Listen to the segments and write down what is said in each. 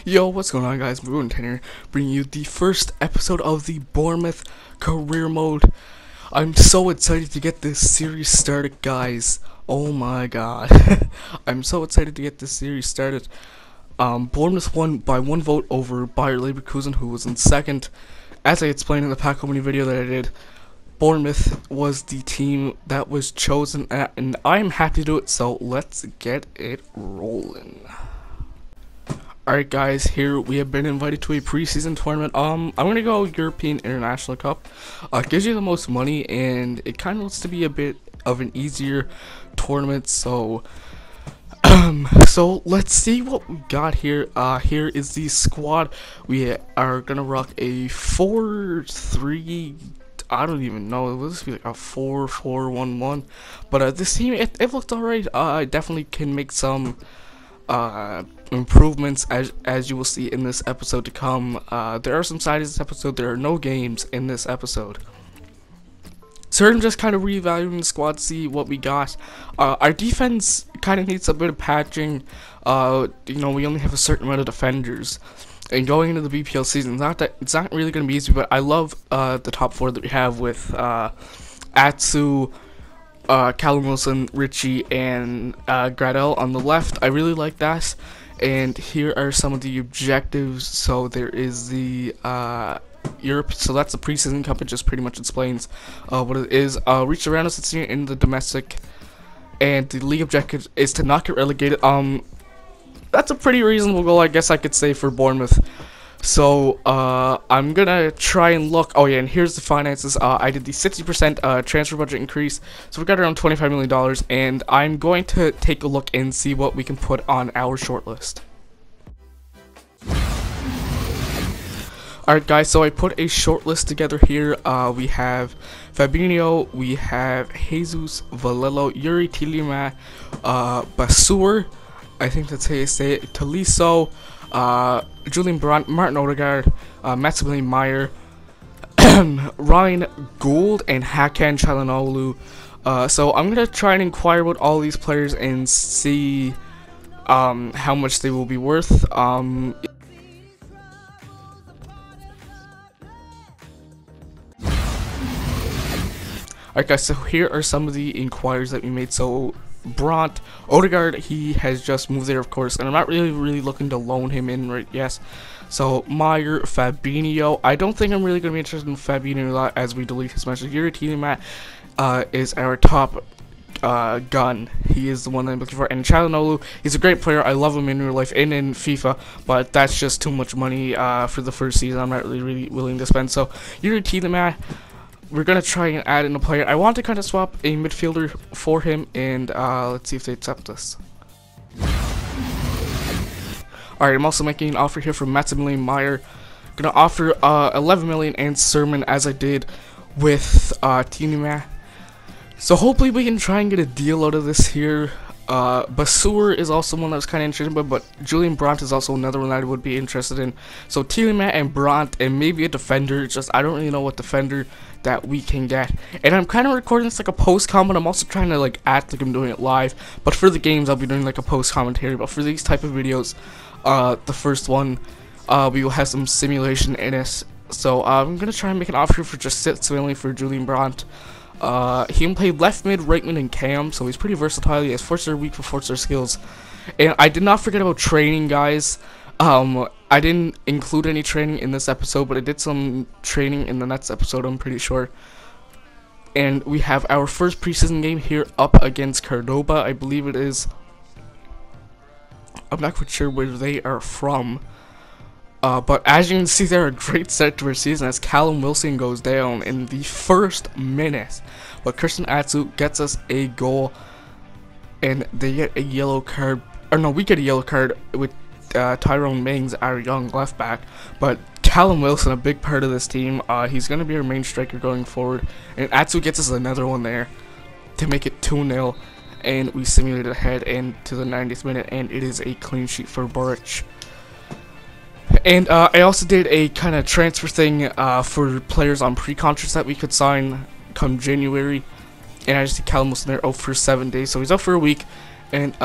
Yo, what's going on, guys? Maroon 10 here, bringing you the first episode of the Bournemouth career mode. I'm so excited to get this series started, guys. Oh my god. I'm so excited to get this series started. Bournemouth won by 1 vote over Bayer Leverkusen, who was in second. As I explained in the pack opening video that I did, Bournemouth was the team that was chosen, and I'm happy to do it, so let's get it rolling. Alright guys, here we have been invited to a preseason tournament. I'm gonna go European International Cup. It gives you the most money, and it kind of looks to be a bit of an easier tournament, so so let's see what we got here. Here is the squad. We are gonna rock a 4-3, I don't even know, it was like a 4-4-1-1, but this team, it looked alright. I definitely can make some improvements as you will see in this episode to come. There are some sides in this episode. There are no games in this episode, so I'm just kind of reevaluating the squad, see what we got. Our defense kind of needs a bit of patching. You know, we only have a certain amount of defenders, and going into the BPL season, it's not really going to be easy, but I love the top 4 that we have with Atsu, Callum Wilson, Richie, and Gradel on the left. I really like that. And here are some of the objectives. So there is the Europe, so that's the preseason cup. It just pretty much explains what it is. Reach the round of 16 in the domestic, and the league objective is to not get relegated. That's a pretty reasonable goal, I guess I could say, for Bournemouth. So I'm gonna try and look. Oh yeah, and here's the finances. I did the 60% transfer budget increase, so we got around $25 million, and I'm going to take a look and see what we can put on our shortlist. Alright guys, so I put a shortlist together here. We have Fabinho, we have Jesus, Valello, Yuri Tilima, Basur, I think that's how you say it, Taliso, Julian Brandt, Martin Odegaard, Maximilian Meyer, Ryan Gould, and Hakan Çalhanoğlu. So I'm gonna try and inquire about all these players and see how much they will be worth. Alright guys, so here are some of the inquiries that we made. So Brandt, Odegaard, he has just moved there, of course, and I'm not really looking to loan him in right yes. So Meyer, Fabinho, I don't think I'm really going to be interested in Fabinho a lot as we delete his message. Yuri Tilima is our top gun. He is the one that I'm looking for. And Çalhanoğlu, he's a great player. I love him in real life and in FIFA, but that's just too much money for the first season. I'm not really willing to spend. So Yuri Tilima, we're going to try and add in a player. I want to kind of swap a midfielder for him, and let's see if they accept this. Alright, I'm also making an offer here for Maximilian Meyer. Going to offer 11 million and Sermon, as I did with Tinima. So hopefully we can try and get a deal out of this here. Basur is also one that was kind of interested in, but Julian Brandt is also another one that I would be interested in. So Tilima and Brandt, and maybe a defender. Just I don't really know what defender that we can get. And I'm kind of recording this like a post comment. I'm also trying to like act like I'm doing it live. But for the games, I'll be doing like a post commentary. But for these type of videos, the first one, we will have some simulation in it. So I'm gonna try and make an offer for just 6 million for Julian Brandt. He can play left mid, right mid, and cam, so he's pretty versatile. He has 4-star weak for 4-star skills. And I did not forget about training, guys. I didn't include any training in this episode, but I did some training in the next episode, I'm pretty sure. And we have our first preseason game here up against Cordoba, I believe it is. I'm not quite sure where they are from. But as you can see, they're a great start to our season as Callum Wilson goes down in the first minute. But Christian Atsu gets us a goal, and they get a yellow card. Or no, we get a yellow card with Tyrone Mings, our young left back. But Callum Wilson, a big part of this team, he's going to be our main striker going forward. And Atsu gets us another one there to make it 2-0. And we simulated ahead into the 90th minute, and it is a clean sheet for Boric. And I also did a kind of transfer thing for players on pre-contracts that we could sign come January. And I just did Callum Wilson there out for 7 days, so he's out for a week. And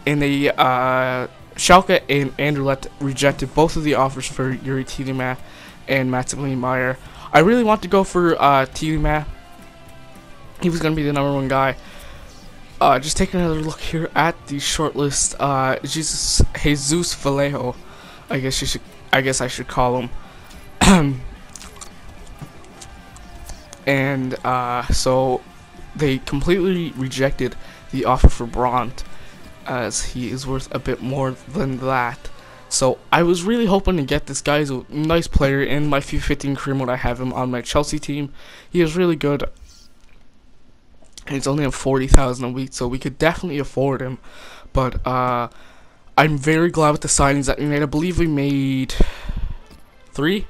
in a Schalke and Anderlecht rejected both of the offers for Yuri Tielemans and Maximilian Meyer. I really want to go for Tielemans. He was going to be the #1 guy. Just taking another look here at the shortlist. Jesus Vallejo, I guess I should call him. And so they completely rejected the offer for Brandt, as he is worth a bit more than that. So I was really hoping to get this guy. He's a nice player. In my FIFA 15 career mode, I have him on my Chelsea team. He is really good. And he's only on 40,000 a week, so we could definitely afford him. But I'm very glad with the signings that we made. I believe we made 2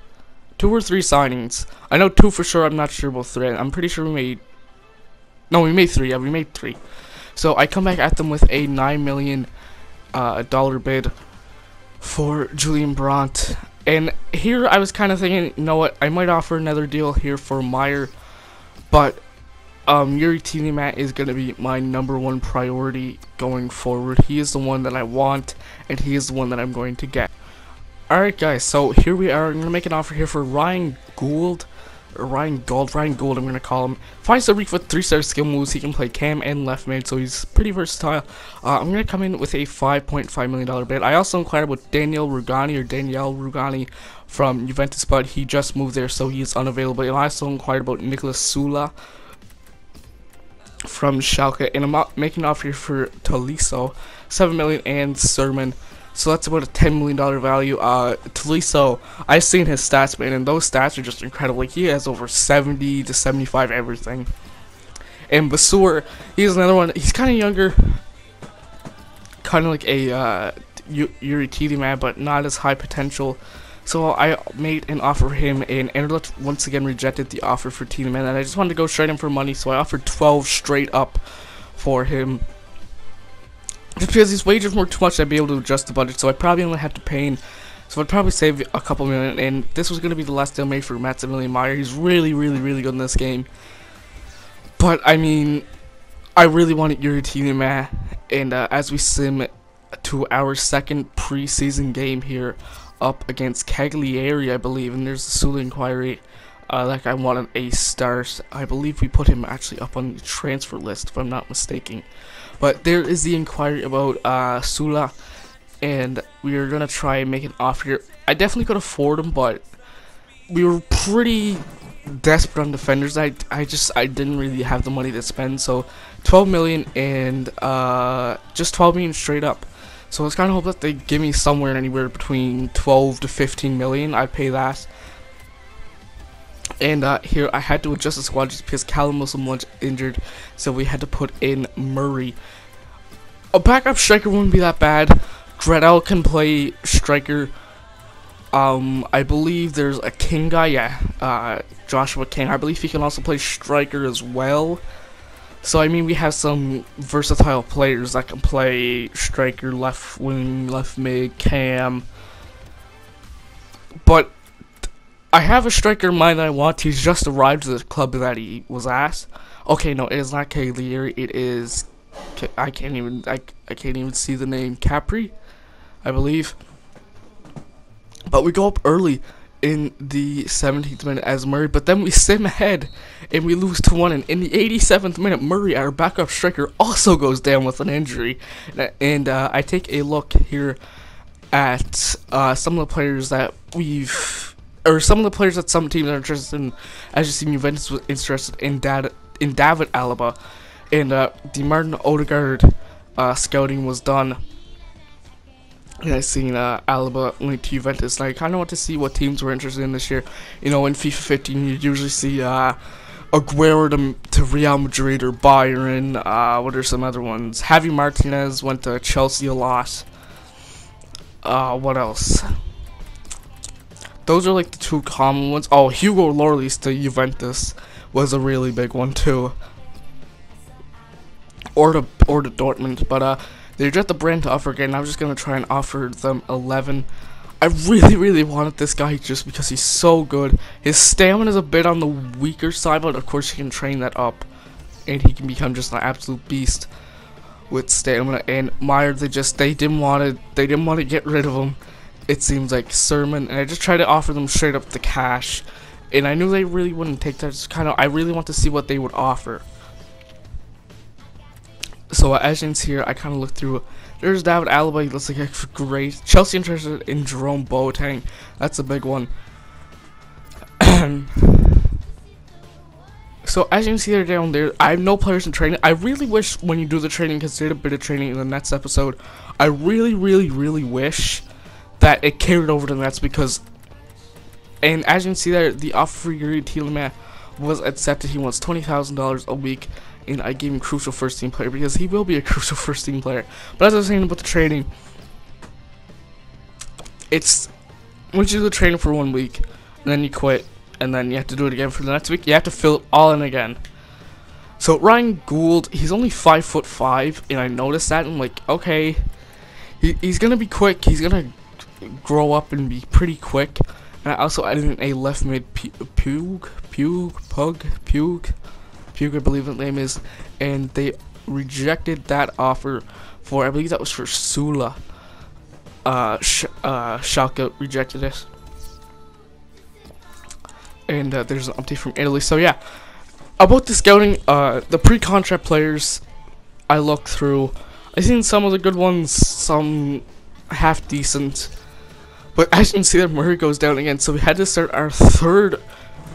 or 3 signings. I know 2 for sure. I'm not sure about 3. I'm pretty sure we made 3. Yeah, we made 3. So I come back at them with a $9 million dollar bid for Julian Brandt. And here I was kind of thinking, you know what, I might offer another deal here for Meyer, but Yuri Tielemans is going to be my #1 priority going forward. He is the one that I want, and he is the one that I'm going to get. Alright guys, so here we are. I'm going to make an offer here for Ryan Gould, I'm going to call him. 5-star weak foot, 3-star skill moves. He can play cam and left mid, so he's pretty versatile. I'm going to come in with a $5.5 million bid. I also inquired about Daniel Rugani from Juventus, but he just moved there, so he's unavailable. And I also inquired about Nicolas Sula from Schalke, and I'm making an offer here for Tolisso, $7 million, and Sermon. So that's about a $10 million value. Tolisso, I've seen his stats, man, and those stats are just incredible. Like, he has over 70 to 75 everything. And Basur, he's another one. He's kind of younger, kind of like a Yuri Tielemans, but not as high potential. So I made an offer for him, and Anderlecht once again rejected the offer for Tielemans, and I just wanted to go straight in for money, so I offered 12 straight up for him. Just because these wages were too much, I'd be able to adjust the budget, so I probably only had to pay in. So I'd probably save a couple million, and this was going to be the last deal made for Maximilian Meyer. He's really good in this game. But, I mean, I really wanted Yuri Tielemans, and as we sim to our second preseason game here, up against Cagliari, I believe, and there's the Sula inquiry. Like, I wanted a start. I believe we put him actually up on the transfer list, if I'm not mistaken. But there is the inquiry about Sula, and we are gonna try and make an offer here. I definitely could afford him, but we were pretty desperate on defenders. I didn't really have the money to spend, so 12 million and just 12 million straight up. So I was kind of hoping that they give me somewhere anywhere between 12 to 15 million. I'd pay that. And here I had to adjust the squad just because Callum was so much injured, so we had to put in Murray. A backup striker wouldn't be that bad. Gradel can play striker. I believe there's a King guy, yeah, Joshua King. I believe he can also play striker as well. So I mean, we have some versatile players that can play striker, left wing, left mid, cam. But I have a striker in mind that I want. He's just arrived to the club that he was at. Okay, no, it is not Cagliari. It is, I can't even see the name. Capri, I believe. But we go up early in the 17th minute as Murray, but then we sim ahead and we lose 2-1. And in the 87th minute, Murray, our backup striker, also goes down with an injury. And I take a look here at some of the players that some of the players that some teams are interested in. As you see, Juventus was interested in David Alaba, and the Martin Odegaard scouting was done. And I seen Alaba linked to Juventus, and I kind of want to see what teams were interested in this year. You know, in FIFA 15, you usually see Aguero to Real Madrid or Bayern. What are some other ones? Javi Martinez went to Chelsea a lot. What else? Those are like the two common ones. Oh, Hugo Lloris to Juventus was a really big one too. Or to Dortmund, but they reject the brand to offer again. I'm just gonna try and offer them 11. I really wanted this guy just because he's so good. His stamina is a bit on the weaker side, but of course you can train that up, and he can become just an absolute beast. with stamina, and Meyer, they didn't want to get rid of him. It seems like Sermon, and I just tried to offer them straight up the cash, and I knew they really wouldn't take that. Just kind of, I really want to see what they would offer. So as you can see here, I kind of looked through. There's David Alaba, he looks like a great. Chelsea interested in Jerome Boateng, that's a big one. So as you can see there down there, I have no players in training. I really wish when you do the training, because I did a bit of training in the Nets episode, I really wish that it carried over to the Nets, because, and as you can see there, the offer for Yuri Tielemans was accepted. He wants $20,000 a week, and I gave him crucial first team player, because he will be a crucial first team player. But as I was saying about the training, it's, once you do the training for 1 week, and then you quit, and then you have to do it again for the next week, you have to fill it all in again. So Ryan Gould, he's only 5'5", and I noticed that, and I'm like, okay, he's gonna be quick, he's gonna grow up and be pretty quick. And I also added in a left mid, Pug, I believe the name is, and they rejected that offer for, I believe that was for Sula. Schalke rejected it. And there's an update from Italy. So yeah, about the scouting, the pre-contract players, I looked through. I seen some of the good ones, some half decent. But as you can see, that Murray goes down again. So we had to start our third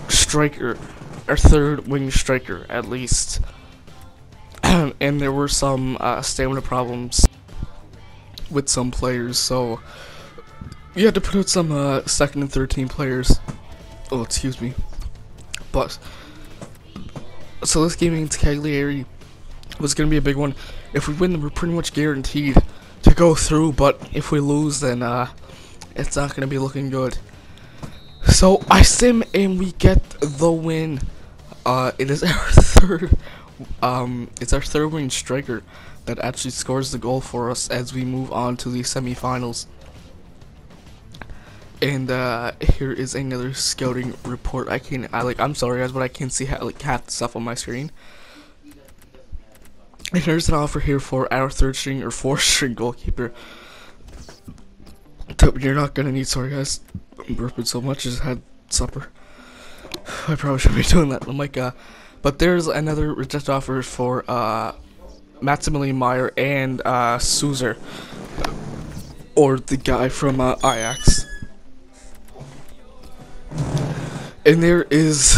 striker, our third wing striker at least. And there were some stamina problems with some players, so we had to put out some second and third team players. Oh, excuse me. But so this game against Cagliari was gonna be a big one. If we win, then we're pretty much guaranteed to go through. But if we lose, then it's not gonna be looking good. So I sim and we get the win. It is our third. It's our third wing striker that actually scores the goal for us as we move on to the semifinals. And here is another scouting report. I'm sorry guys, but I can't see half the stuff on my screen. And here's an offer here for our third string or fourth string goalkeeper. You're not gonna need. Sorry guys, I'm burping so much. I just had supper. I probably shouldn't be doing that. I'm like, but there's another rejected offer for Maximilian Meyer and Souzer, or the guy from Ajax. And there is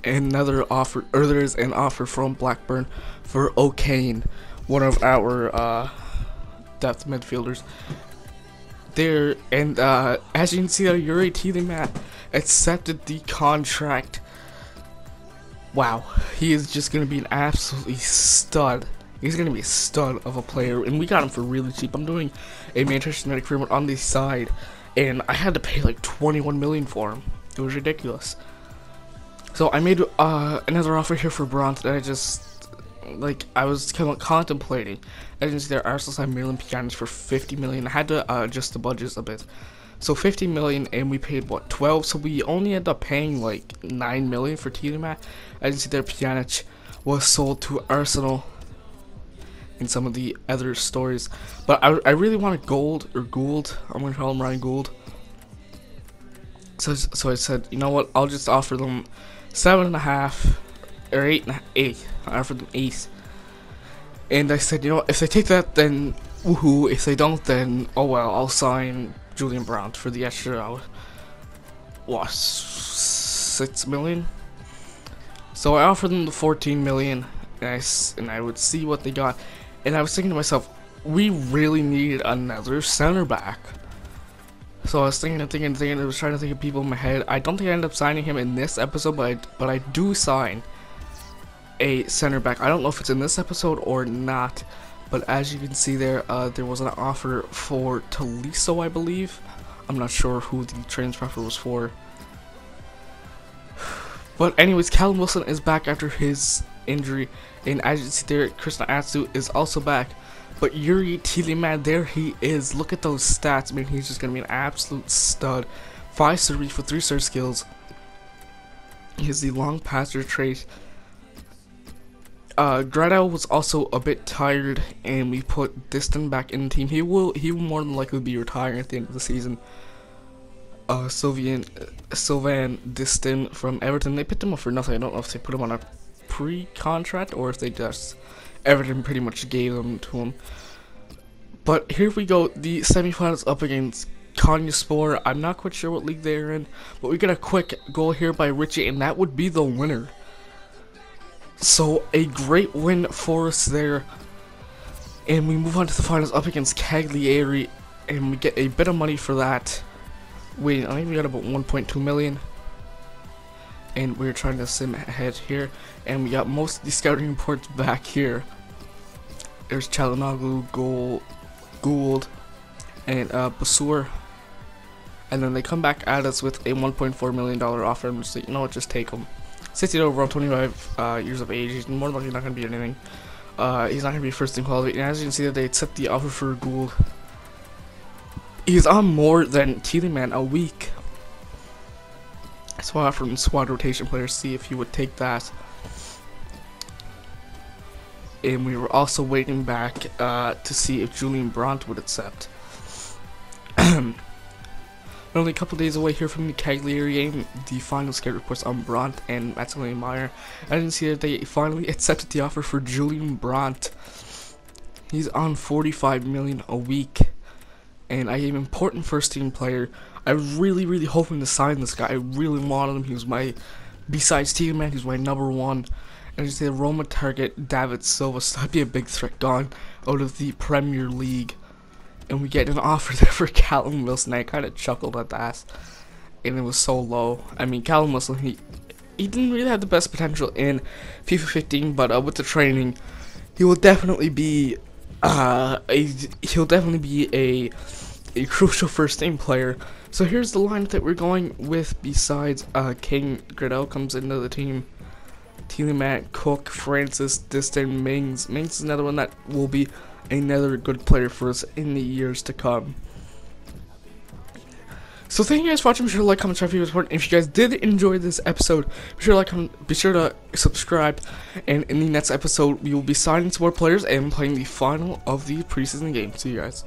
another offer, or there is an offer from Blackburn for O'Kane, one of our depth midfielders. There, and as you can see, Yuri Tielemans accepted the contract. Wow, he is just gonna be an absolutely stud. He's gonna be a stud of a player, and we got him for really cheap. I'm doing a Manchester United agreement on the side, and I had to pay like 21 million for him. It was ridiculous. So I made another offer here for Brandt that I just, like, I was kind of contemplating. As you can see there, Arsenal signed Milan Pjanic for 50 million. I had to adjust the budgets a bit. So 50 million, and we paid what, 12? So we only ended up paying like 9 million for Tielemans. As you see there, Pjanic was sold to Arsenal in some of the other stories. But I really wanted Gould. I'm gonna call him Ryan Gould. So I said, you know what? I'll just offer them 7.5 or 8. I offered them 8. And I said, you know, if they take that, then woohoo. If they don't, then oh well. I'll sign Julian Brandt for the extra, what, 6 million? So I offered them the 14 million, and I would see what they got. And I was thinking to myself, we really need another center back. So I was thinking, I was trying to think of people in my head. I don't think I ended up signing him in this episode, but I do sign a center back. I don't know if it's in this episode or not, but as you can see there, there was an offer for Tolisso, I believe. I'm not sure who the transfer offer was for. But anyways, Callum Wilson is back after his injury, and as you can see there, Krishna Atsu is also back. But Yuri Tielemans, there he is. Look at those stats. I mean, he's just going to be an absolute stud. 5-star reach with 3-star skills. He has the long passer trait. Gradel was also a bit tired, and we put Distin back in the team. He will more than likely be retiring at the end of the season. Sylvain Distin from Everton. They picked him up for nothing. I don't know if they put him on a pre-contract or if they just Everton pretty much gave them to him. But here we go. The semifinals up against Konyaspor. I'm not quite sure what league they're in, but we get a quick goal here by Richie, and that would be the winner. So a great win for us there, and we move on to the finals up against Cagliari, and we get a bit of money for that. I think we got about 1.2 million, and we're trying to sim ahead here, and we got most of the scouting reports back here. There's Chalanoglu, Gould, and Basur. And then they come back at us with a $1.4 million offer, and just say, you know what, just take him. 60 overall, 25 years of age. He's more likely not going to be anything. He's not going to be first team quality. And as you can see, that they accept the offer for Gould. He's on more than Tielemans a week. So I offered him squad rotation players, see if he would take that. And we were also waiting back to see if Julian Brandt would accept. We're only a couple days away here from the Cagliari game. The final scout reports on Brandt and Maximilian Meyer. I didn't see that they finally accepted the offer for Julian Brandt. He's on 45 million a week, and I am an important first team player. I was really hoping to sign this guy. I really wanted him. He was my, besides Tielemans, he's my #1. And I say Roma target David Silva, so that'd be a big threat gone out of the Premier League. And we get an offer there for Callum Wilson. I kind of chuckled at that, and it was so low. I mean, Callum Wilson, he didn't really have the best potential in FIFA 15, but with the training, he will definitely be a crucial first team player. So here's the lineup that we're going with. Besides King, Gradel comes into the team. Tielemans, Cook, Francis, Distin, Mings. Mings is another one that will be another good player for us in the years to come. So thank you guys for watching. Be sure to like, comment, share, if you guys important. If you guys did enjoy this episode, be sure to subscribe. And in the next episode, we will be signing some more players and playing the final of the preseason game. See you guys.